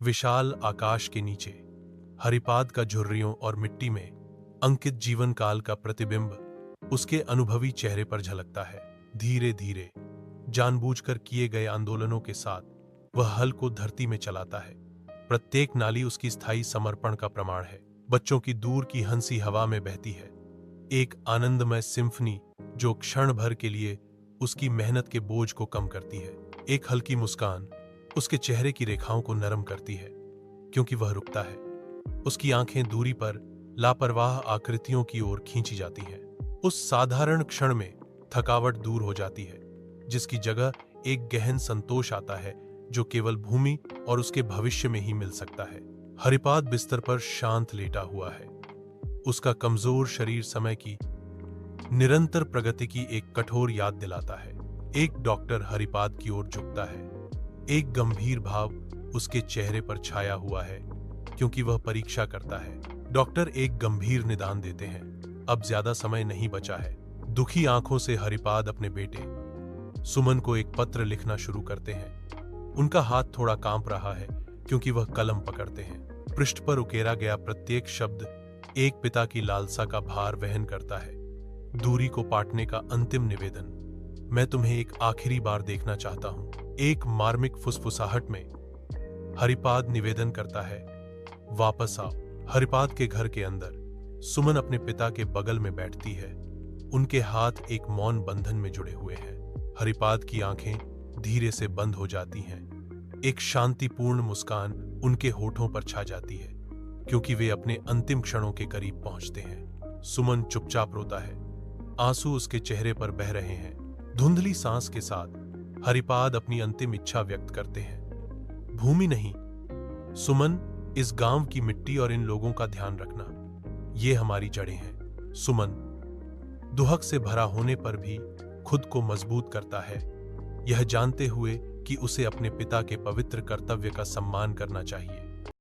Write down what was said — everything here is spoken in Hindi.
विशाल आकाश के नीचे हरिपाद का झुर्रियों और मिट्टी में अंकित जीवन काल का प्रतिबिंब उसके अनुभवी चेहरे पर झलकता है। धीरे धीरे जानबूझकर किए गए आंदोलनों के साथ वह हल को धरती में चलाता है। प्रत्येक नाली उसकी स्थायी समर्पण का प्रमाण है। बच्चों की दूर की हंसी हवा में बहती है, एक आनंदमय सिम्फनी जो क्षण भर के लिए उसकी मेहनत के बोझ को कम करती है। एक हल्की मुस्कान उसके चेहरे की रेखाओं को नरम करती है, क्योंकि वह रुकता है। उसकी आंखें दूरी पर लापरवाह आकृतियों की ओर खींची जाती हैं। उस साधारण क्षण में थकावट दूर हो जाती है, जिसकी जगह एक गहन संतोष आता है जो केवल भूमि और उसके भविष्य में ही मिल सकता है। हरिपाद बिस्तर पर शांत लेटा हुआ है। उसका कमजोर शरीर समय की निरंतर प्रगति की एक कठोर याद दिलाता है। एक डॉक्टर हरिपाद की ओर झुकता है। एक गंभीर भाव उसके चेहरे पर छाया हुआ है, क्योंकि वह परीक्षा करता है। डॉक्टर एक गंभीर निदान देते हैं। अब ज्यादा समय नहीं बचा है। दुखी आंखों से हरिपाद अपने बेटे सुमन को एक पत्र लिखना शुरू करते हैं। उनका हाथ थोड़ा कांप रहा है, क्योंकि वह कलम पकड़ते हैं। पृष्ठ पर उकेरा गया प्रत्येक शब्द एक पिता की लालसा का भार वहन करता है। दूरी को पाटने का अंतिम निवेदन। मैं तुम्हें एक आखिरी बार देखना चाहता हूं। एक मार्मिक फुसफुसाहट में हरिपाद निवेदन करता है, वापस आओ। हरिपाद के घर के अंदर सुमन अपने पिता के बगल में बैठती है। उनके हाथ एक मौन बंधन में जुड़े हुए हैं। हरिपाद की आंखें धीरे से बंद हो जाती हैं। एक शांतिपूर्ण मुस्कान उनके होठों पर छा जाती है, क्योंकि वे अपने अंतिम क्षणों के करीब पहुंचते हैं। सुमन चुपचाप रोता है। आंसू उसके चेहरे पर बह रहे हैं। धुंधली सांस के साथ हरिपाद अपनी अंतिम इच्छा व्यक्त करते हैं। भूमि नहीं, सुमन, इस गांव की मिट्टी और इन लोगों का ध्यान रखना। ये हमारी जड़ें हैं। सुमन दुहक से भरा होने पर भी खुद को मजबूत करता है, यह जानते हुए कि उसे अपने पिता के पवित्र कर्तव्य का सम्मान करना चाहिए।